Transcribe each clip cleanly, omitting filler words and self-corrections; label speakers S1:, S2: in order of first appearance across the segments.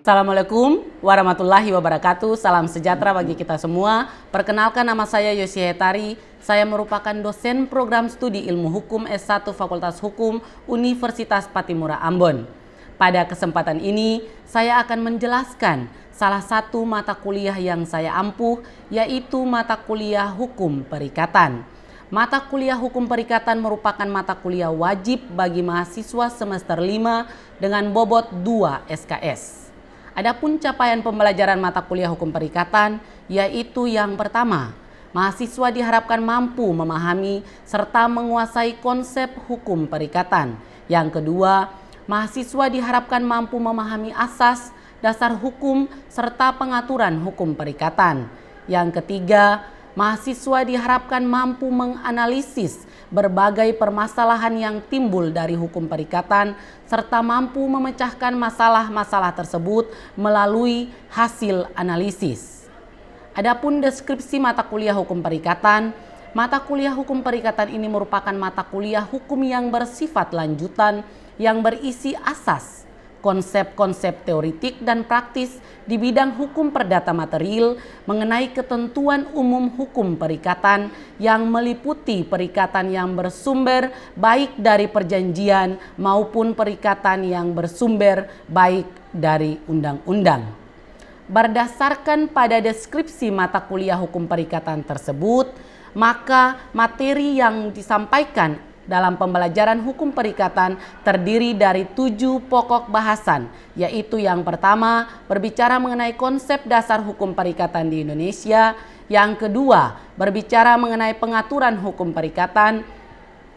S1: Assalamualaikum warahmatullahi wabarakatuh. Salam sejahtera bagi kita semua. Perkenalkan, nama saya Yosi Hetari. Saya merupakan dosen program studi ilmu hukum S1 Fakultas Hukum Universitas Patimura Ambon. Pada kesempatan ini, saya akan menjelaskan salah satu mata kuliah yang saya ampuh, yaitu mata kuliah Hukum Perikatan. Mata kuliah Hukum Perikatan merupakan mata kuliah wajib bagi mahasiswa semester 5 dengan bobot 2 SKS. Adapun capaian pembelajaran mata kuliah Hukum Perikatan, yaitu yang pertama, mahasiswa diharapkan mampu memahami serta menguasai konsep hukum perikatan. Yang kedua, mahasiswa diharapkan mampu memahami asas, dasar hukum, serta pengaturan hukum perikatan. Yang ketiga, mahasiswa diharapkan mampu menganalisis berbagai permasalahan yang timbul dari hukum perikatan serta mampu memecahkan masalah-masalah tersebut melalui hasil analisis. Adapun deskripsi mata kuliah Hukum Perikatan, mata kuliah Hukum Perikatan ini merupakan mata kuliah hukum yang bersifat lanjutan yang berisi asas, konsep-konsep teoritik dan praktis di bidang hukum perdata material mengenai ketentuan umum hukum perikatan yang meliputi perikatan yang bersumber baik dari perjanjian maupun perikatan yang bersumber baik dari undang-undang. Berdasarkan pada deskripsi mata kuliah hukum perikatan tersebut, maka materi yang disampaikan dalam pembelajaran hukum perikatan terdiri dari 7 pokok bahasan, yaitu yang pertama berbicara mengenai konsep dasar hukum perikatan di Indonesia, yang kedua berbicara mengenai pengaturan hukum perikatan,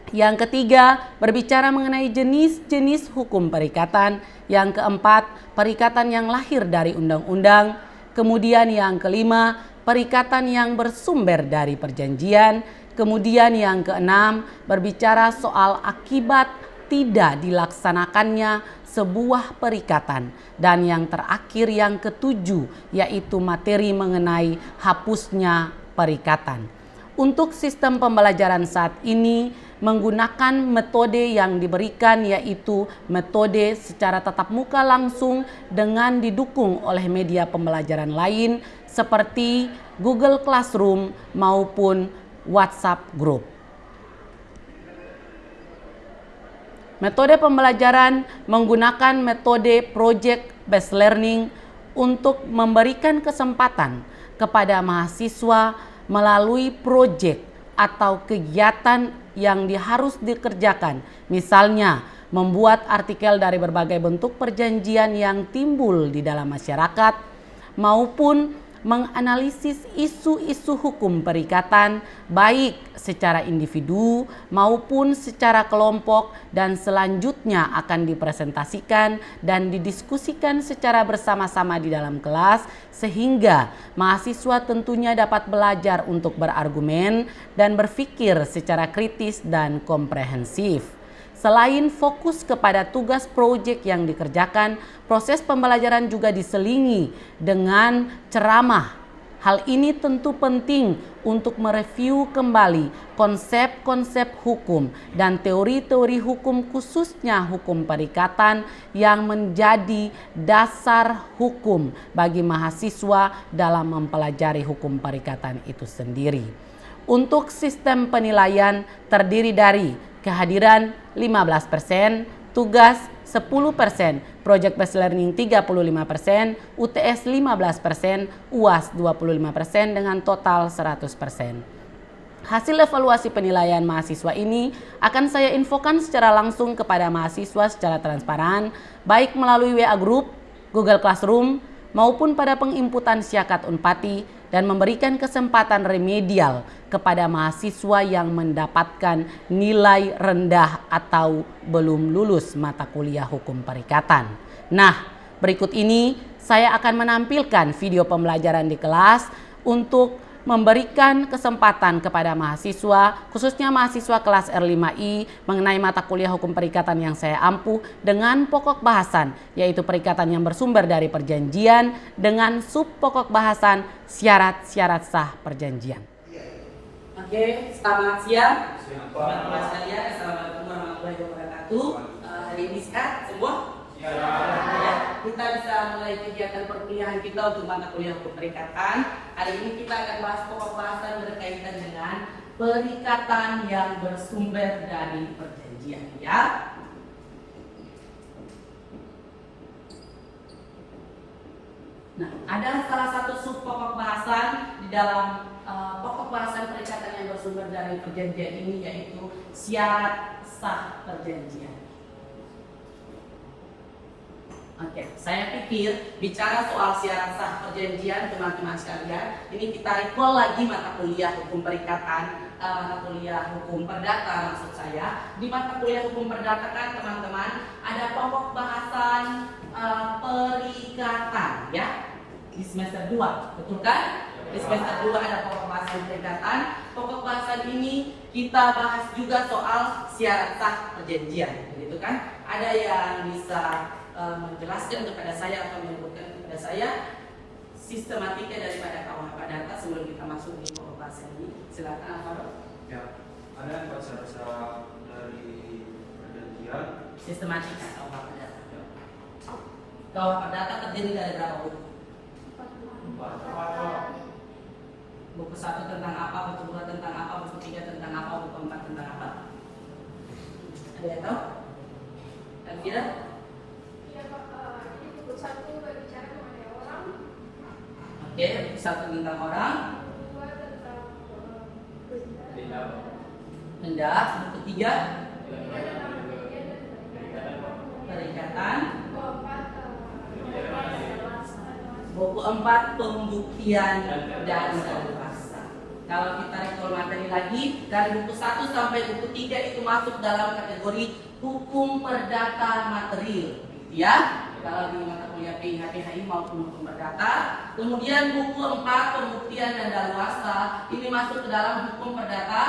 S1: yang ketiga berbicara mengenai jenis-jenis hukum perikatan, yang keempat perikatan yang lahir dari undang-undang, kemudian yang kelima perikatan yang bersumber dari perjanjian, kemudian yang keenam berbicara soal akibat tidak dilaksanakannya sebuah perikatan, dan yang terakhir yang ketujuh yaitu materi mengenai hapusnya perikatan. Untuk sistem pembelajaran saat ini menggunakan metode yang diberikan, yaitu metode secara tatap muka langsung dengan didukung oleh media pembelajaran lain seperti Google Classroom maupun WhatsApp Group. Metode pembelajaran menggunakan metode project based learning untuk memberikan kesempatan kepada mahasiswa melalui project atau kegiatan yang harus dikerjakan. Misalnya, membuat artikel dari berbagai bentuk perjanjian yang timbul di dalam masyarakat, maupun menganalisis isu-isu hukum perikatan baik secara individu maupun secara kelompok, dan selanjutnya akan dipresentasikan dan didiskusikan secara bersama-sama di dalam kelas sehingga mahasiswa tentunya dapat belajar untuk berargumen dan berpikir secara kritis dan komprehensif. Selain fokus kepada tugas proyek yang dikerjakan, proses pembelajaran juga diselingi dengan ceramah. Hal ini tentu penting untuk mereview kembali konsep-konsep hukum dan teori-teori hukum, khususnya hukum perikatan yang menjadi dasar hukum bagi mahasiswa dalam mempelajari hukum perikatan itu sendiri. Untuk sistem penilaian terdiri dari kehadiran 15%, tugas 10%, project based learning 35%, UTS 15%, UAS 25% dengan total 100%. Hasil evaluasi penilaian mahasiswa ini akan saya infokan secara langsung kepada mahasiswa secara transparan, baik melalui WA Group, Google Classroom, maupun pada penginputan syakat Unpati, dan memberikan kesempatan remedial kepada mahasiswa yang mendapatkan nilai rendah atau belum lulus mata kuliah hukum perikatan. Nah, berikut ini saya akan menampilkan video pembelajaran di kelas untuk memberikan kesempatan kepada mahasiswa, khususnya mahasiswa kelas R5I, mengenai mata kuliah hukum perikatan yang saya ampuh dengan pokok bahasan, yaitu perikatan yang bersumber dari perjanjian, dengan sub pokok bahasan syarat-syarat sah perjanjian. Oke, selamat siang teman-teman sekalian. Assalamualaikum warahmatullahi wabarakatuh. Hari ini sehat semua? Ya. kita bisa mulai kegiatan perkuliahan kita untuk mata kuliah hukum perikatan. Hari ini kita akan bahas pokok bahasan berkaitan dengan perikatan yang bersumber dari perjanjian, ya. Nah, ada salah satu sub pokok bahasan di dalam pokok bahasan perikatan yang bersumber dari perjanjian ini, yaitu syarat sah perjanjian. Oke, saya pikir bicara soal syarat sah perjanjian, teman-teman sekalian, ini kita recall lagi mata kuliah hukum perikatan, mata kuliah hukum perdata maksud saya. Di mata kuliah hukum perdata kan teman-teman ada pokok bahasan perikatan, ya, di semester 2, betul kan? Di semester 2 ada pokok bahasan perikatan. Pokok bahasan ini kita bahas juga soal syarat sah perjanjian, begitu kan? Ada yang bisa menjelaskan kepada saya atau menyebutkan kepada saya sistematika daripada KUH Perdata sebelum kita masuk di pokok bahasan ini? Silakan, Alvaro.
S2: Ya, ada bahasa-bahasa dari perjanjian.
S1: Sistematika KUH Perdata. KUH Perdata terdiri dari berapa buku? Buku 1 tentang apa, buku 2 tentang apa, buku 3 tentang apa, buku 4 tentang apa? Ada yang tahu? Dan tidak?
S3: Iya Pak, ini buku 1 berbicara mengenai orang.
S1: Oke, buku 1 tentang orang.
S3: Buku 2 tentang
S1: Benda. Buku 3 perikatan. Buku 4 pembuktian dan daluarsa. Kalau kita recall materi lagi, dari buku 1 sampai buku 3 itu masuk dalam kategori hukum perdata material, ya. Kalau di mata kuliah PIH-PHI maupun hukum perdata. Kemudian buku 4 pembuktian dan daluarsa ini masuk ke dalam hukum perdata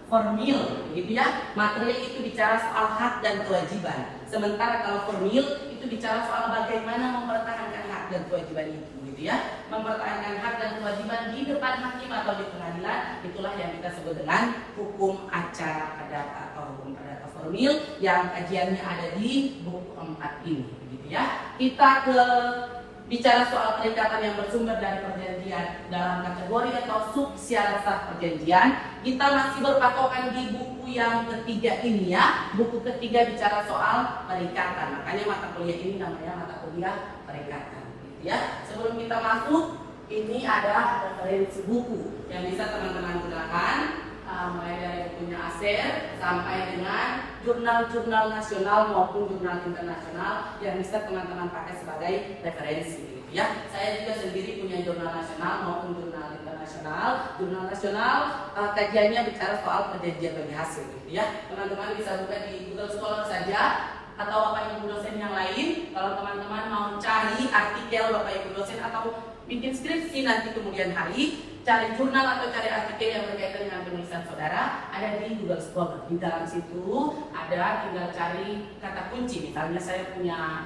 S1: formil, gitu ya. Material itu bicara soal hak dan kewajiban. Sementara kalau formil itu bicara soal bagaimana mempertahankan hak dan kewajiban itu, gitu ya. Mempertahankan hak dan kewajiban di depan hakim atau di pengadilan, itulah yang kita sebut dengan hukum acara perdata atau hukum perdata formil yang kajiannya ada di buku 4 ini, gitu ya. Kita ke bicara soal perikatan yang bersumber dari perjanjian dalam kategori atau sub syarat sah perjanjian. Kita masih berpatokan di buku yang ketiga ini, ya. Buku ketiga bicara soal perikatan. Makanya mata kuliah ini namanya mata kuliah perikatan, gitu ya. Sebelum kita masuk, ini ada referensi buku yang bisa teman-teman gunakan, mulai dari bukunya ASER sampai dengan jurnal-jurnal nasional maupun jurnal internasional yang bisa teman-teman pakai sebagai referensi, gitu ya. Saya juga sendiri punya jurnal nasional maupun jurnal internasional. Jurnal nasional kajiannya bicara soal perjanjian bagi hasil, gitu ya. Teman-teman bisa buka di Google Scholar saja atau Bapak Ibu dosen yang lain. Kalau teman-teman mau cari artikel Bapak Ibu dosen atau bikin skripsi nanti kemudian hari, cari jurnal atau cari artikel yang berkaitan dengan penulisan saudara, ada di Google Scholar. Di dalam situ ada, tinggal cari kata kunci. Misalnya saya punya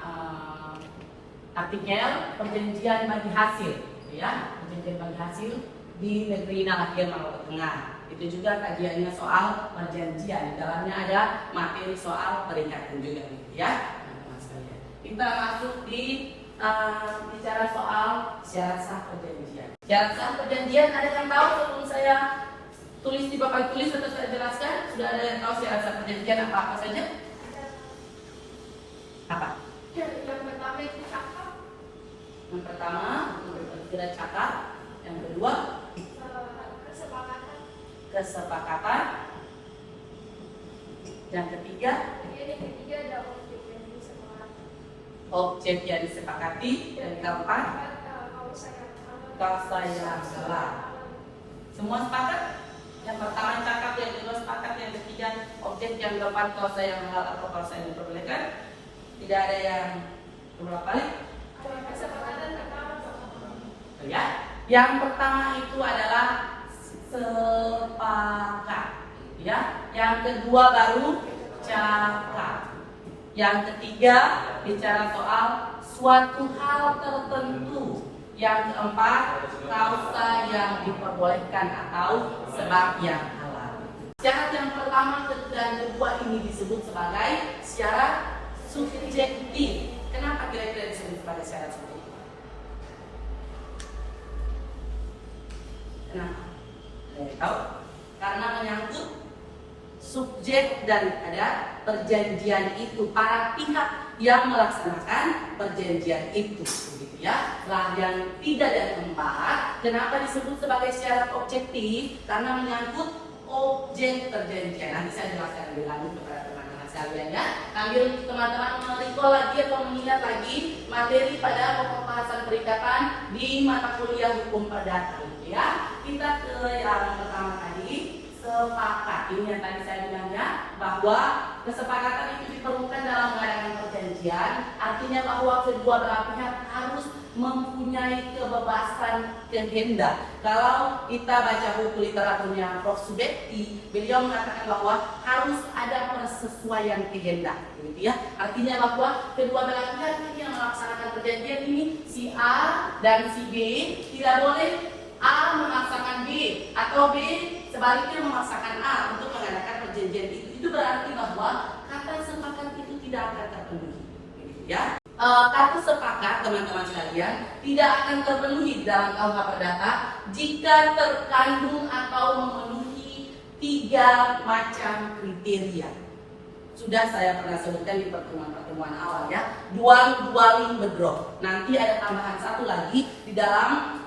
S1: artikel perjanjian bagi hasil, gitu ya. Perjanjian bagi hasil di negeri Nalakir, Maluku Tengah. Itu juga kajiannya soal perjanjian. Di dalamnya ada materi soal perikatan juga, gitu ya. Kita masuk di bicara soal syarat sah perjanjian. Syarat sah perjanjian, ada yang tahu sebelum saya tulis di papan tulis atau saya jelaskan? Sudah ada yang tahu syarat sah perjanjian apa saja? Apa?
S3: Yang pertama itu cakap.
S1: Yang pertama, tidak cakap. Yang kedua,
S3: Kesepakatan.
S1: kesepakatan. Yang ketiga,
S3: Yang ketiga ada objek yang disepakati.
S1: objek yang disepakati. Dan keempat, kalau saya salah. Semua sepakat? Yang pertama cakap, yang kedua sepakat, yang ketiga objek, yang keempat kalau saya halal atau kalau saya diperbolehkan. Tidak ada yang beberapa kali.
S3: Kesepakatan pertama.
S1: Ya, yang pertama itu adalah sepakat, ya. Yang kedua baru cakap. Yang ketiga bicara soal suatu hal tertentu. Yang keempat kausa yang diperbolehkan atau sebab yang halal. Syarat yang pertama dan kedua ini disebut sebagai syarat subjektif. Kenapa kira-kira disebut Kenapa? Ada yang tahu? Karena menyangkut subjek daripada perjanjian itu, para pihak yang melaksanakan perjanjian itu, begitu ya. Lah yang ketiga dan keempat, kenapa disebut sebagai syarat objektif? Karena menyangkut objek perjanjian. Nanti saya jelaskan lebih lanjut kepada teman-teman sekalian ya. Sambil teman-teman merecall lagi atau mengingat lagi materi pada pokok bahasan perikatan di mata kuliah hukum perdata, gitu ya. Kita ke yang pertama tadi, sepakat. Ini yang tadi saya bilangnya, bahwa kesepakatan itu diperlukan dalam mengadakan perjanjian. Artinya bahwa kedua belah pihak harus mempunyai kebebasan kehendak. Kalau kita baca buku literaturnya Prof. Subekti, beliau mengatakan bahwa harus ada persesuaian kehendak, gitu ya. Artinya bahwa kedua belah pihak yang melaksanakan perjanjian ini, si A dan si B, tidak boleh A memaksakan B atau B sebaliknya memaksakan A untuk mengadakan perjanjian itu. Itu berarti bahwa kata sepakat itu tidak akan terpenuhi, gitu ya. Kata sepakat, teman-teman sekalian, tidak akan terpenuhi dalam KUH Perdata jika terkandung atau memenuhi 3 macam kriteria. Sudah saya pernah sebutkan di pertemuan-pertemuan awal ya, dualing bedroh. Nanti ada tambahan satu lagi di dalam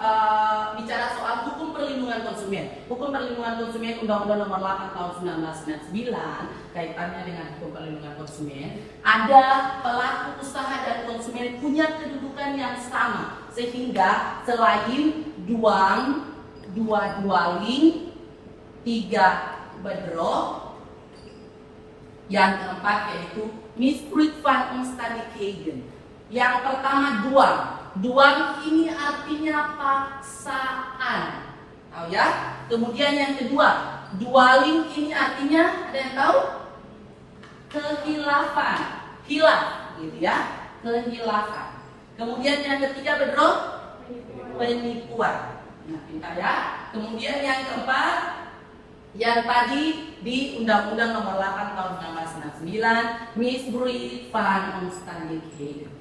S1: bicara soal hukum perlindungan konsumen. Hukum perlindungan konsumen Undang-Undang Nomor 8 Tahun 1999, kaitannya dengan hukum perlindungan konsumen. Ada pelaku usaha dan konsumen punya kedudukan yang sama, sehingga selain dualing, 3 bedroh, yang keempat yaitu misbruik van omstandigheden. Yang pertama duang. Duang ini artinya paksaan, tahu ya. Kemudian yang kedua, dualing ini artinya, ada yang tahu? Kehilafan, hilaf, gitu ya. Kehilafan. Kemudian yang ketiga bedroh, penipuan. Nah, pintar ya. Kemudian yang keempat, yang tadi di Undang-Undang Nomor 8 Tahun 1999, misbruik van omstandigheden.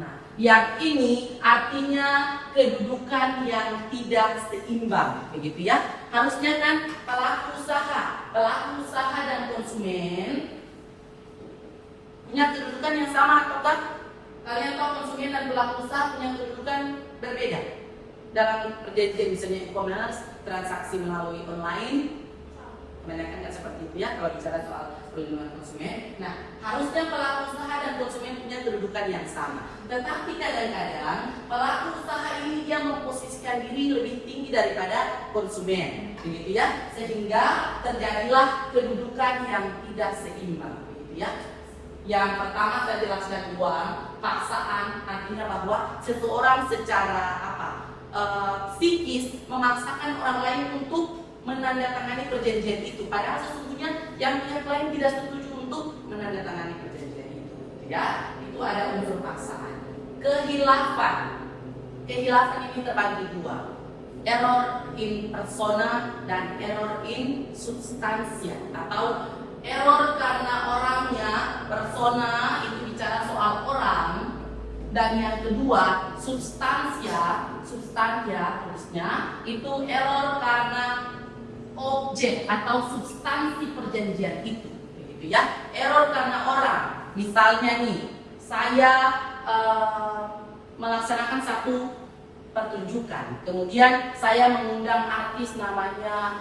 S1: Nah, yang ini artinya kedudukan yang tidak seimbang, begitu ya. Harusnya kan pelaku usaha dan konsumen punya kedudukan yang sama, ataukah kalian tahu konsumen dan pelaku usaha punya kedudukan berbeda dalam perjanjian, misalnya e-commerce, transaksi melalui online, kebanyakan kan seperti itu ya kalau bicara soal perlindungan konsumen. Nah, harusnya pelaku usaha dan konsumen punya kedudukan yang sama. Tetapi kadang-kadang pelaku usaha ini dia memposisikan diri lebih tinggi daripada konsumen, begitu ya, sehingga terjadilah kedudukan yang tidak seimbang, begitu ya. Yang pertama saya jelaskan duang, paksaan, artinya bahwa seseorang secara psikis memaksakan orang lain untuk menandatangani perjanjian itu, padahal sesungguhnya yang pihak lain tidak setuju untuk menandatangani perjanjian itu, ya. Itu ada unsur paksaan. Kehilafan ini terbagi 2, error in persona dan error in substansia, atau error karena orangnya, persona itu bicara soal orang, dan yang kedua substansia terusnya itu error karena objek atau substansi perjanjian itu, begitu ya. Error karena orang, misalnya nih, saya melaksanakan satu pertunjukan, kemudian saya mengundang artis namanya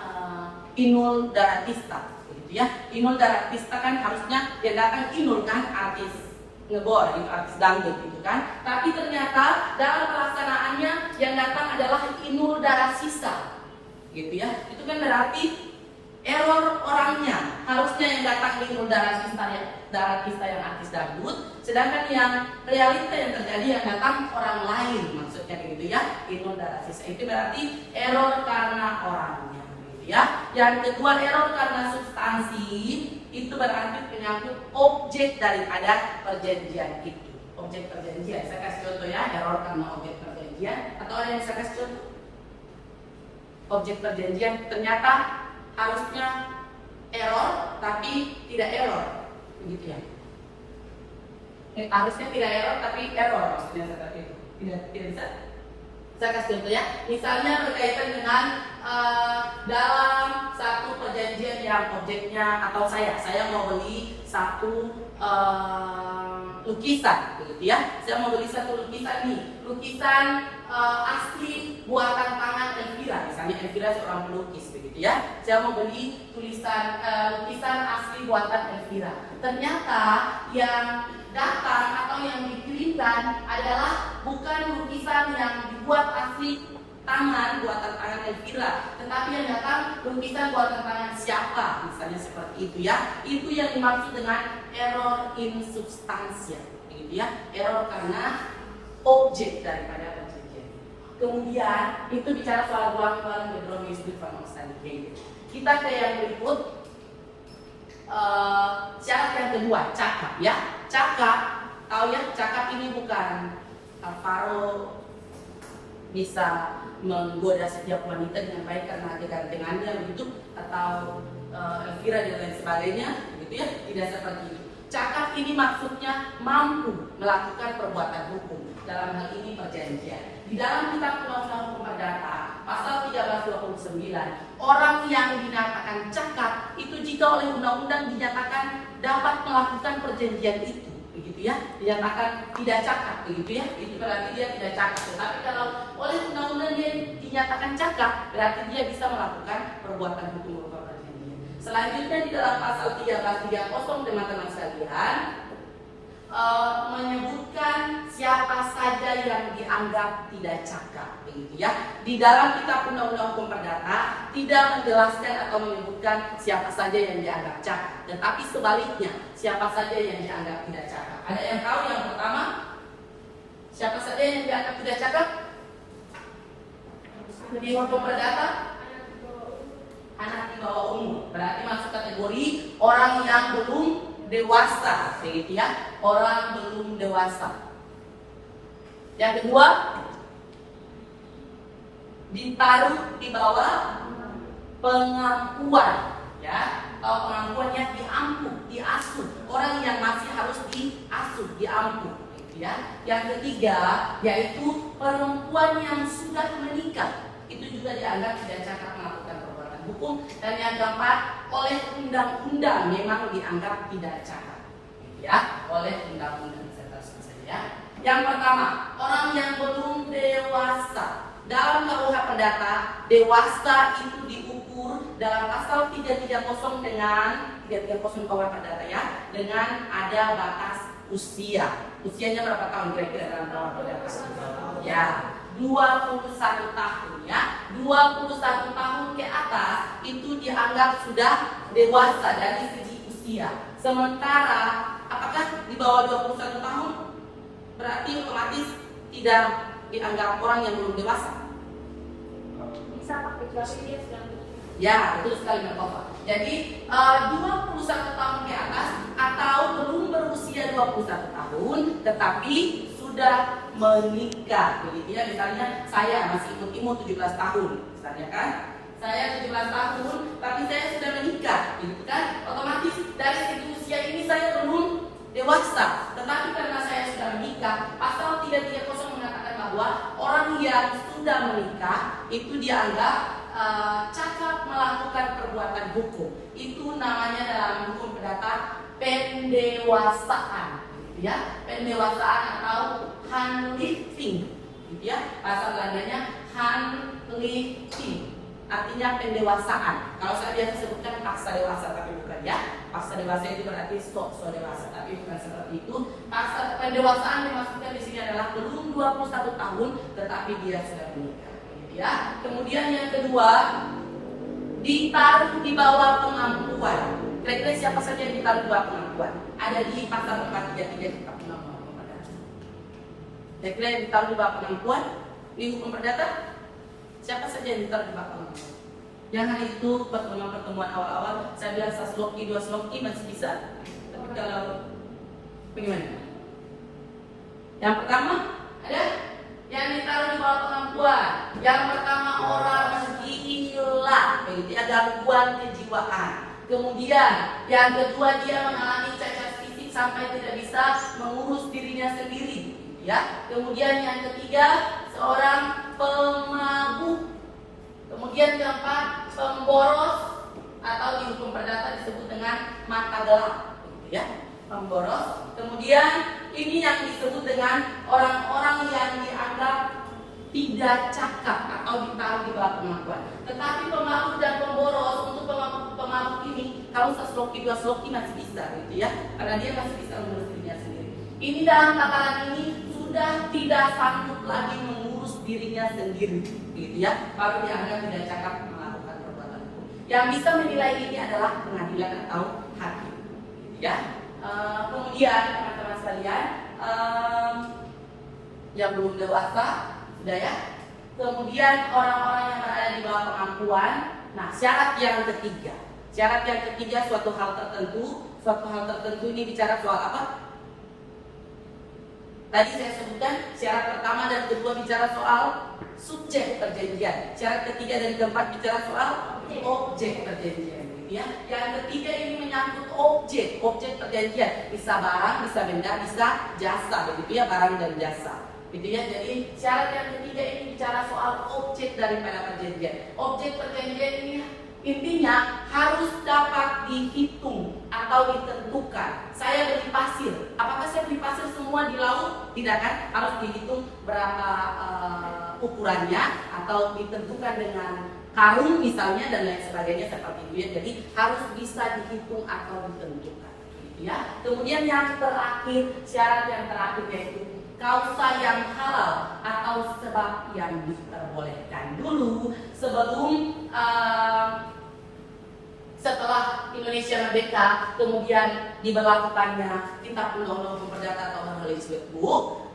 S1: Inul Daratista, begitu ya. Inul Daratista kan harusnya dia datang, Inul kan artis ngebor, itu artis dangdut gitu kan. Tapi ternyata dalam pelaksanaannya yang datang adalah Inul Daratista, gitu ya. Itu kan berarti error orangnya. Harusnya yang datang Inul Daratista yang artis dangdut, sedangkan yang realita yang terjadi yang datang orang lain, maksudnya gitu ya. Inul Daratista itu berarti error karena orangnya, gitu ya. Yang kedua, error karena substansi, itu berarti menyangkut objek daripada perjanjian itu. Objek perjanjian, saya kasih contoh ya, error karena objek perjanjian. Atau ada yang saya kasih contoh? Objek perjanjian ternyata harusnya error tapi tidak error, begitu ya. Harusnya tidak error tapi error, maksudnya seperti itu. Tidak bisa. Saya kasih contoh ya. Misalnya berkaitan dengan dalam satu perjanjian yang objeknya atau saya mau beli satu lukisan, begitu ya. Saya mau beli satu lukisan nih, lukisan asli buatan tangan Elvira. Misalnya Elvira seorang pelukis, begitu ya. Saya mau beli lukisan asli buatan Elvira. Ternyata yang datang atau yang dikirimkan adalah bukan lukisan yang dibuat asli tangan buatan tangan Elvira, tetapi yang datang lukisan buatan tangan siapa, misalnya seperti itu ya. Itu yang dimaksud dengan error in substantia, begitu ya. Error karena objek daripada perjanjian. Kemudian itu bicara soal ruang-ruang bedromisme van omstandigheden. Kita ke yang berikut. Syarat yang kedua, cakap ya. Cakap, tahu ya, cakap ini bukan Alvaro bisa menggoda setiap wanita dengan baik karena kegantengannya begitu, atau Elvira dan lain sebagainya, begitu ya. Tidak seperti itu. Cakap ini maksudnya mampu melakukan perbuatan hukum, dalam hal ini perjanjian. Di dalam kitab Undang-Undang Hukum Perdata pasal 1329, orang yang dinyatakan cakap itu jika oleh undang-undang dinyatakan dapat melakukan perjanjian itu, begitu ya. Dinyatakan tidak cakap, begitu ya. Itu berarti dia tidak cakap. Tetapi kalau oleh undang-undang dia dinyatakan cakap, berarti dia bisa melakukan perbuatan hukum berupa perjanjian. Selanjutnya di dalam pasal 1330, teman-teman sekalian, menyebutkan siapa saja yang dianggap tidak cakap, begitu ya. Di dalam kitab Undang-Undang Hukum Perdata tidak menjelaskan atau menyebutkan siapa saja yang dianggap cakap, tetapi sebaliknya siapa saja yang dianggap tidak cakap. Ada yang tahu yang pertama? Siapa saja yang dianggap tidak cakap? Di Hukum Perdata? Anak di bawah umur. Berarti masuk kategori orang yang belum dewasa, begitu ya. Orang belum dewasa. Yang kedua, ditaruh di bawah pengampuan, ya. Kalau pengampuannya diasuh. Orang yang masih harus diasuh, diampuh, gitu ya. Yang ketiga, yaitu perempuan yang sudah menikah, itu juga dianggap tidak cakap melakukan perbuatan hukum. Dan yang keempat, oleh undang-undang memang dianggap tidak cakap, ya, oleh undang-undang. Ya. Yang pertama, orang yang belum dewasa. Dalam KUH Perdata, dewasa itu diukur dalam pasal 330 dengan 330 KUH Perdata ya, dengan ada batas usia. Usianya berapa tahun kira-kira dalam KUH Perdata? Ya, 21 tahun ya. 21 tahun ke atas itu dianggap sudah dewasa dari segi usia. Sementara apakah di bawah 21 tahun berarti otomatis tidak dianggap orang yang belum dewasa?
S3: Bisa Pak, kecuali dia sedang
S1: Ya, betul sekali Mbak Kova. Jadi 21 tahun ke atas atau belum berusia 21 tahun tetapi sudah menikah, begitu ya. Misalnya saya masih imut-imut 17 tahun, misalnya kan. Saya 17 tahun tapi saya sudah menikah, gitu kan. Otomatis dari segi usia ini saya belum dewasa, tetapi karena saya sudah menikah, pasal 330 mengatakan bahwa orang yang sudah menikah itu dianggap cakap melakukan perbuatan hukum. Itu namanya dalam hukum perdata pendewasaan, gitu ya. Pendewasaan atau handlifting, gitu ya. Bahasa Belandanya handlifting, artinya pendewasaan. Kalau saya biasa sebutkan paksa dewasa, tapi bukan ya. Paksa dewasa itu berarti so dewasa, tapi bukan seperti itu. Paksa pendewasaan dimaksudkan di sini adalah belum 21 tahun, tetapi dia sudah menikah, gitu ya. Kemudian yang kedua, ditaruh di bawah pengampuan. Kira-kira siapa saja yang ditaruh di bawah pengampuan? Ada di pasal 433 kitab Undang-Undang Hukum Perdata. Kira-kira yang ditaruh di bawah pengampuan di hukum perdata? Siapa saja yang ditaruh di bawah pengampuan? Jangan itu pertemuan-pertemuan awal-awal saya bilang sasloki, dua sloki masih bisa. Tapi kalau bagaimana? Yang pertama ada yang ditaruh di bawah pengampuan. Yang pertama orang gila, begitu ya, gangguan kejiwaan. Kemudian yang kedua dia mengalami cacat fisik sampai tidak bisa mengurus dirinya sendiri, ya. Kemudian yang ketiga seorang pemabuk. Kemudian keempat, pemboros atau di hukum perdata disebut dengan mata gelap, gitu ya, pemboros. Kemudian ini yang disebut dengan orang-orang yang dianggap tidak cakap atau ditaruh di bawah pengakuan. Tetapi pemabuk dan pemboros, untuk pemabuk ini kalau sesloki dua sloki masih bisa, gitu ya, karena dia masih bisa mengurus dirinya sendiri. Ini dalam tataran ini sudah tidak sanggup lagi mengurus dirinya sendiri, gitu ya, baru dianggap tidak cakap melakukan perbuatan hukum. Yang bisa menilai ini adalah pengadilan atau hakim, gitu ya. Kemudian teman-teman sekalian, yang belum dewasa sudah ya. Kemudian orang-orang yang berada di bawah pengakuan. Nah, syarat yang ketiga. Syarat yang ketiga suatu hal tertentu. Suatu hal tertentu ini bicara soal apa? Tadi saya sebutkan syarat pertama dan kedua bicara soal subjek perjanjian. Syarat ketiga dan keempat bicara soal objek perjanjian. Ya, yang ketiga ini menyangkut objek perjanjian. Bisa barang, bisa benda, bisa jasa, begitu ya, barang dan jasa. Gitu ya. Jadi syarat yang ketiga ini bicara soal objek daripada perjanjian. Objek perjanjian ini intinya harus dapat dihitung atau ditentukan. Saya beli pasir, apakah saya beli pasir semua di laut? Tidak kan? Harus dihitung berapa ukurannya atau ditentukan dengan karung misalnya dan lain sebagainya seperti itu ya. Jadi harus bisa dihitung atau ditentukan, gitu ya. Kemudian yang terakhir, syarat yang terakhir yaitu kausa yang halal atau sebab yang diperbolehkan. Dulu sebelum setelah Indonesia merdeka, kemudian diberlakukannya Kitab Undang-Undang Hukum Perdata atau Harley-Swift Book,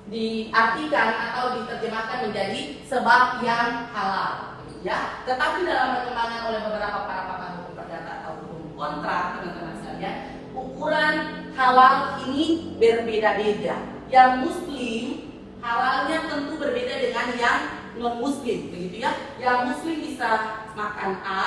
S1: diartikan atau diterjemahkan menjadi sebab yang halal, ya. Tetapi dalam perkembangan oleh beberapa para pakar hukum perdata atau hukum kontrak, teman-teman sekalian, ukuran halal ini berbeda-beda. Yang Muslim halalnya tentu berbeda dengan yang non-Muslim, begitu ya. Yang Muslim bisa makan A,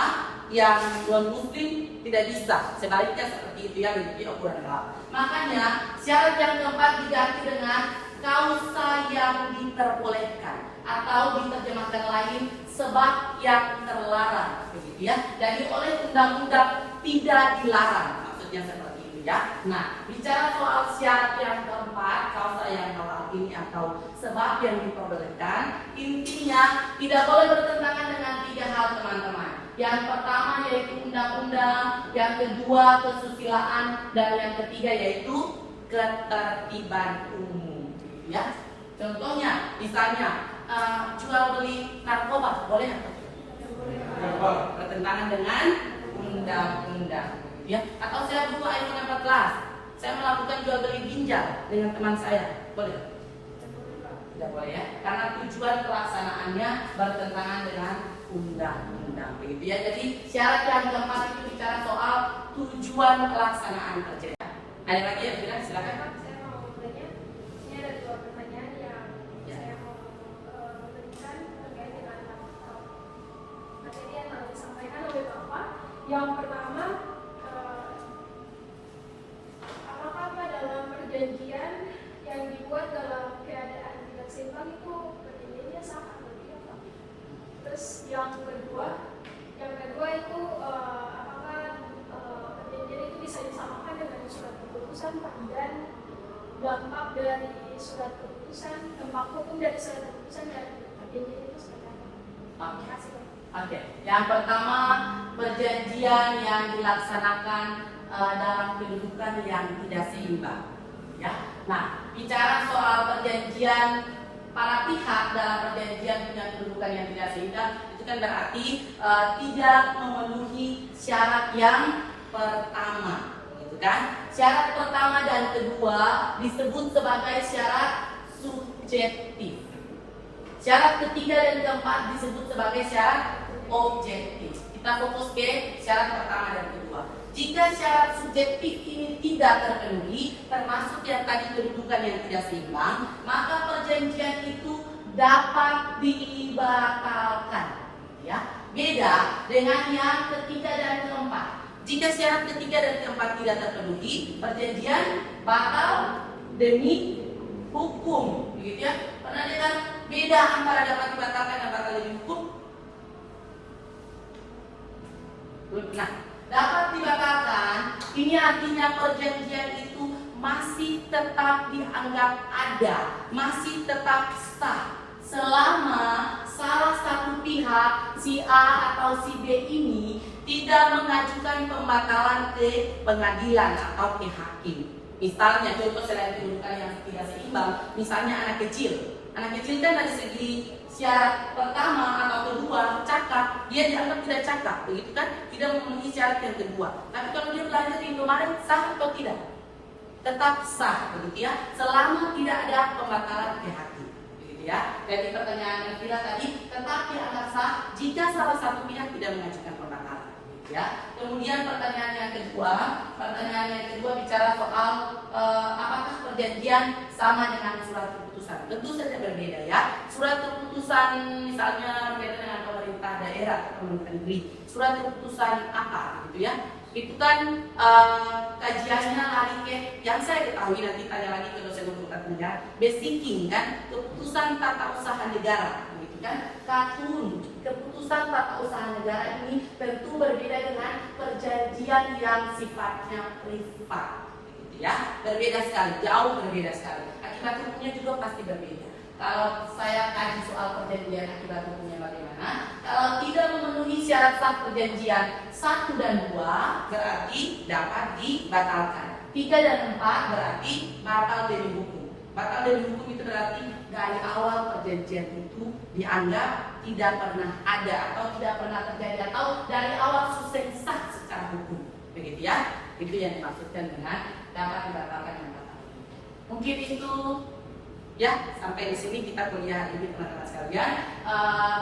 S1: yang non-Muslim tidak bisa. Sebaliknya seperti itu ya, begitu ukuran halal. Makanya syarat yang keempat diganti dengan kausa yang diperbolehkan atau diterjemahkan lain sebab yang terlarang, begitu ya. Jadi oleh undang-undang tidak dilarang, maksudnya seperti itu ya. Nah, bicara soal syarat yang keempat, kausa yang halal ini atau sebab yang diperbolehkan, intinya tidak boleh bertentangan dengan tiga hal, teman-teman. Yang pertama yaitu undang-undang, yang kedua kesusilaan, dan yang ketiga yaitu ketertiban umum, ya. Contohnya, misalnya jual beli narkoba boleh atau tidak? Bertentangan dengan undang-undang, ya. Atau saya buka iPhone 14, saya melakukan jual beli ginjal dengan teman saya, boleh? Tidak boleh ya, karena tujuan pelaksanaannya bertentangan dengan undang-undang, begitu ya. Jadi syarat yang keempat itu bicara soal tujuan pelaksanaan kerja. Ada lagi ya, silakan.
S3: Saya mau bertanya, ini ada dua pertanyaan yang saya mau berikan terkait dengan materi yang telah disampaikan oleh Bapak. Yang pertama, apakah dalam perjanjian yang dibuat dalam keadaan tidak seimbang itu perjanjiannya sah atau tidak, Pak? Terus yang kedua itu apakah perjanjian itu bisa disamakan dengan surat keputusan, Pak? Dan dampak dari surat keputusan, dampak hukum dari surat keputusan dan perjanjian itu seperti apa? Terima kasih, Pak.
S1: Oke. Yang pertama, perjanjian yang dilaksanakan dalam kedudukan yang tidak seimbang, ya. Nah, bicara soal perjanjian, para pihak dalam perjanjian punya kedudukan yang tidak seimbang, itu kan berarti tidak memenuhi syarat yang pertama, gitu kan? Syarat pertama dan kedua disebut sebagai syarat subjektif. Syarat ketiga dan keempat disebut sebagai syarat objektif. Kita fokus ke syarat pertama dan kedua. Jika syarat subjektif ini tidak terpenuhi, termasuk yang tadi kedudukan yang tidak seimbang, maka perjanjian itu dapat dibatalkan, ya. Beda dengan yang ketiga dan keempat. Jika syarat ketiga dan keempat tidak terpenuhi, perjanjian batal demi hukum, begitu ya. Pernah dengar beda antara dapat dibatalkan dan batal demi hukum? Nah, dapat dibatalkan ini artinya perjanjian itu masih tetap dianggap ada, masih tetap sah selama salah satu pihak si A atau si B ini tidak mengajukan pembatalan ke pengadilan atau ke hakim. Misalnya contoh selain kedudukan yang tidak seimbang, misalnya anak kecil. Anak kecil kan dari segi syarat pertama atau kedua cakap, dia dianggap tidak cakap, begitu kan? Tidak memenuhi syarat yang kedua. Tapi kalau dia belajar di Indomaret, sah atau tidak? Tetap sah, begitu ya, selama tidak ada pembatalan ke hakim. Ya, jadi pertanyaan yang kita tadi tetap dianggap sah jika salah satu pihak tidak mengajukan pembatalan. Ya, kemudian pertanyaan yang kedua bicara soal apakah perjanjian sama dengan surat keputusan. Tentu saja berbeda ya. Surat keputusan misalnya berkaitan dengan pemerintah daerah atau pemerintah negeri. Surat keputusan apa, gitu ya? Itu kan kajiannya lari ke yang saya ketahui, nanti tanya lagi ke dosen hukum tata negara, basicking kan keputusan tata usaha negara, begitu kan? Katun keputusan tata usaha negara ini tentu berbeda dengan perjanjian yang sifatnya privat, gitu ya, berbeda sekali, jauh berbeda sekali. Akibat hukumnya juga pasti berbeda. Kalau saya kaji soal perjanjian akibat hukumnya bagaimana, kalau tidak memenuhi syarat sah perjanjian 1 dan 2 berarti dapat dibatalkan. 3 dan 4 berarti batal demi hukum. Batal demi hukum itu berarti dari awal perjanjian itu dianggap tidak pernah ada atau tidak pernah terjadi atau dari awal susah sah secara hukum. Begitu ya? Itu yang dimaksudkan dengan dapat dibatalkan dan batal. Mungkin itu ya, sampai di sini kita kuliah hari ini teman-teman sekalian.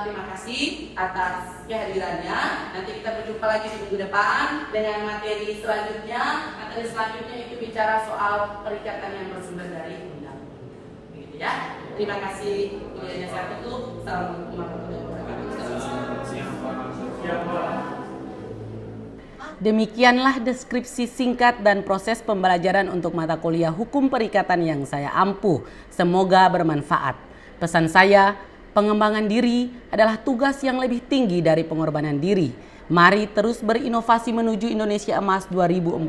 S1: Terima kasih atas kehadirannya. Nanti kita berjumpa lagi di minggu depan dengan materi selanjutnya. Materi selanjutnya itu bicara soal perikatan yang bersumber dari undang-undang. Begitu ya. Terima kasih. Kuliahnya saya tutup. Assalamualaikum warahmatullahi wabarakatuh. Demikianlah deskripsi singkat dan proses pembelajaran untuk mata kuliah Hukum Perikatan yang saya ampuh. Semoga bermanfaat. Pesan saya, pengembangan diri adalah tugas yang lebih tinggi dari pengorbanan diri. Mari terus berinovasi menuju Indonesia Emas 2045.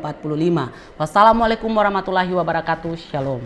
S1: Wassalamualaikum warahmatullahi wabarakatuh. Shalom.